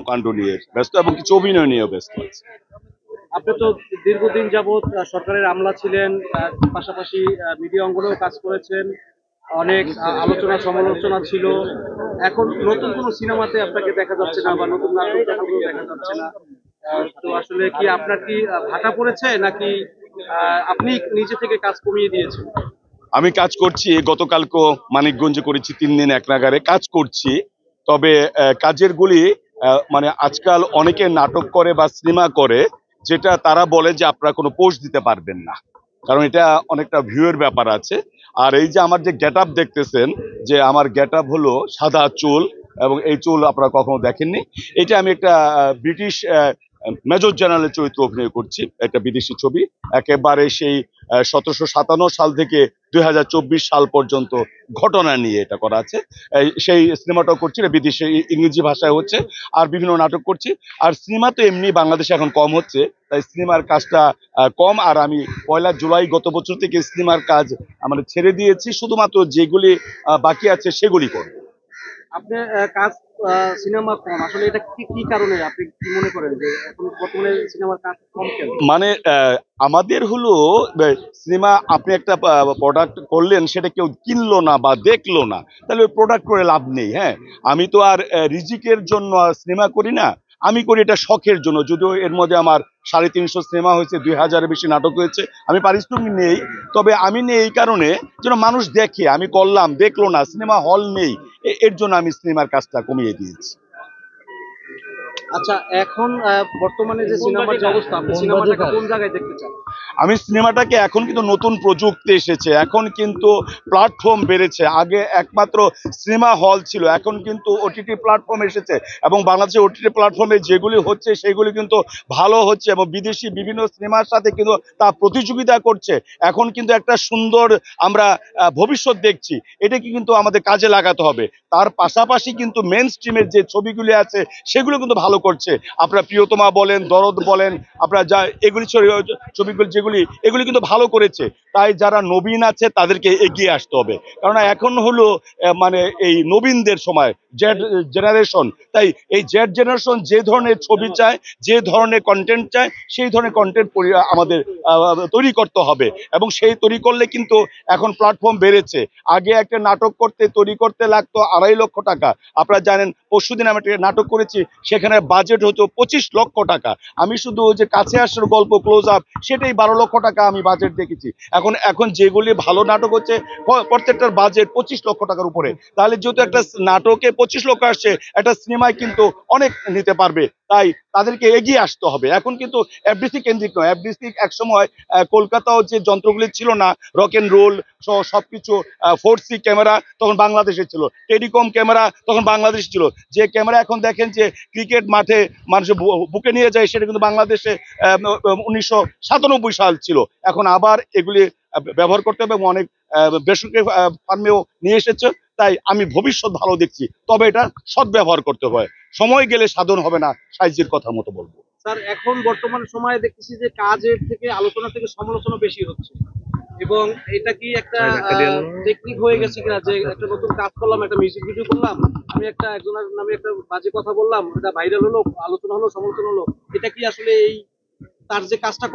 কাণ্ড নিয়ে ব্যস্ত এবং কিছু অভিনয় নিয়েও ব্যস্ত আছে। আপনি তো দীর্ঘদিন যাবৎ সরকারের আমলা ছিলেন, পাশাপাশি মিডিয়া অঙ্গনেও কাজ করেছেন, অনেক আলোচনা সমালোচনা ছিল। এখন নতুন কোনো সিনেমাতে আপনাকে দেখা যাচ্ছে না বা নতুন নাটক দেখা যাচ্ছে না। তো আসলে কি আপনার কি ভাটা পড়েছে নাকি আপনি নিজে থেকে কাজ কমিয়ে দিয়েছেন? আমি কাজ করছি, গতকালকে মানিকগঞ্জে করেছি 3 দিন এক নাগারে কাজ করছি। তবে কাজের গুলি মানে আজকাল অনেকে নাটক করে বা সিনেমা করে, যেটা তারা বলে যে আপনারা কোনো পোস্ট দিতে পারবেন না, কারণ এটা অনেকটা ভিউয়ের ব্যাপার আছে। আর এই যে আমার যে গেট আপ দেখতেছেন, যে আমার গেট আপ হলো সাদা চুল, এবং এই চুল আপনারা কখনো দেখেননি। এটা আমি একটা ব্রিটিশ মেজর জেনারেলের চরিত্র অভিনয় করছি, একটা বিদেশি ছবি। একেবারে সেই 1757 সাল থেকে 2024 সাল পর্যন্ত ঘটনা নিয়ে এটা করা আছে। সেই সিনেমাটাও করছি, এটা বিদেশে ইংরেজি ভাষায় হচ্ছে। আর বিভিন্ন নাটক করছি। আর সিনেমা তো এমনি বাংলাদেশে এখন কম হচ্ছে, তাই সিনেমার কাজটা কম। আর আমি 1 জুলাই গত বছর থেকে সিনেমার কাজ আমরা ছেড়ে দিয়েছি, শুধুমাত্র যেগুলি বাকি আছে সেগুলি করব। আপনি কাজ সিনেমা কম, আসলে এটা কি কি কারণে আপনি কি মনে করেন যে এখন বর্তমানে সিনেমার কাজ কম কেন? মানে আমাদের হলো সিনেমা, আপনি একটা প্রোডাক্ট করলেন, সেটা কেউ কিনলো না বা দেখলো না, তাহলে ওই প্রোডাক্ট করে লাভ নেই। হ্যাঁ, আমি তো আর রিজিকের জন্য সিনেমা করি না, আমি করি এটা শখের জন্য। যদিও এর মধ্যে আমার 350 সিনেমা হয়েছে, 2000-এর বেশি নাটক হয়েছে, আমি পারিশ্রমিক নেই। তবে আমি নেই এই কারণে যেন মানুষ দেখে, আমি করলাম দেখলো না, সিনেমা হল নেই, এর জন্য আমি সিনেমার কাজটা কমিয়ে দিয়েছি। আচ্ছা, এখন বর্তমানে যে সিনেমার যে অবস্থা, আপনি সিনেমাটাকে কোন জায়গায় দেখতে চান? আমি সিনেমাটাকে, এখন কিন্তু নতুন প্রযুক্তি এসেছে, এখন কিন্তু প্ল্যাটফর্ম বেড়েছে। আগে একমাত্র সিনেমা হল ছিল, এখন কিন্তু ওটিটি প্ল্যাটফর্ম এসেছে। এবং বাংলাদেশের ওটিটি প্ল্যাটফর্মে যেগুলি হচ্ছে সেগুলি কিন্তু ভালো হচ্ছে, এবং বিদেশি বিভিন্ন সিনেমার সাথে কিন্তু তা প্রতিযোগিতা করছে। এখন কিন্তু একটা সুন্দর আমরা ভবিষ্যৎ দেখছি, এটাকে কিন্তু আমাদের কাজে লাগাতে হবে। তার পাশাপাশি কিন্তু মেন স্ট্রিমের যে ছবিগুলি আছে সেগুলো কিন্তু ভালো করছে। আপনার প্রিয়তমা বলেন, দরদ বলেন, আপনার যা এগুলি ছবিগুলি যেগুলি, এগুলি কিন্তু ভালো করেছে। তাই যারা নবীন আছে তাদেরকে এগিয়ে আসতে হবে, কারণ এখন হলো মানে এই নবীনদের সময়, জেড জেনারেশন। তাই এই জেড জেনারেশন যে ধরনের ছবি চায়, যে ধরনের কন্টেন্ট চায়, সেই ধরনের কন্টেন্ট আমাদের তৈরি করতে হবে। এবং সেই তৈরি করলে কিন্তু এখন প্ল্যাটফর্ম বেড়েছে। আগে একটা নাটক করতে তৈরি করতে লাগতো 2.5 লক্ষ টাকা। আপনারা জানেন, পরশুদিন আমি একটা নাটক করেছি, সেখানে বাজেট হতো 25 লক্ষ টাকা। আমি শুধু যে কাছে আসার গল্প ক্লোজ আপ, সেটাই 12 লক্ষ টাকা আমি বাজেট দেখেছি। এখন এখন যেগুলি ভালো নাটক হচ্ছে, প্রত্যেকটার বাজেট 25 লক্ষ টাকার উপরে। তাহলে যেহেতু একটা নাটকে 25 লক্ষ আসছে, একটা সিনেমায় কিন্তু অনেক নিতে পারবে। তাই তাদেরকে এগিয়ে আসতে হবে। এখন কিন্তু এফডিসি কেন্দ্রিক নয়, এফডিসি এক সময় কলকাতাও যে যন্ত্রগুলি ছিল না, রক এন্ড রোল সহ সবকিছু, 4C ক্যামেরা তখন বাংলাদেশে ছিল, টেলিকম ক্যামেরা তখন বাংলাদেশ ছিল। যে ক্যামেরা এখন দেখেন যে ক্রিকেট মাঠে মানুষ বুকে নিয়ে যায়, সেটা কিন্তু বাংলাদেশে 1997 সাল ছিল। এখন আবার এগুলি ব্যবহার করতে হবে, এবং অনেক বেসরকারি ফার্মেও নিয়ে এসেছে। তাই আমি ভবিষ্যৎ ভালো দেখছি, তবে এটা সদ্ব্যবহার করতে হবে। সময় গেলে সাধন হবে না, সাইজের কথা মতো বলবো। স্যার, এখন বর্তমান সময়ে দেখতেছি যে কাজের থেকে আলোচনা থেকে সমালোচনা বেশি হচ্ছে, এবং এটা কি একটা টেকনিক হয়ে গেছে কিনা যে একটা নতুন কাজ করলাম, একটা মিউজিক ভিডিও করলাম, আমি একটা একজনের নামে একটা বাজে কথা বললাম, এটা ভাইরাল হলো, আলোচনা হলো, সমালোচনা হলো, এটা কি আসলে এই তার যে কাজটা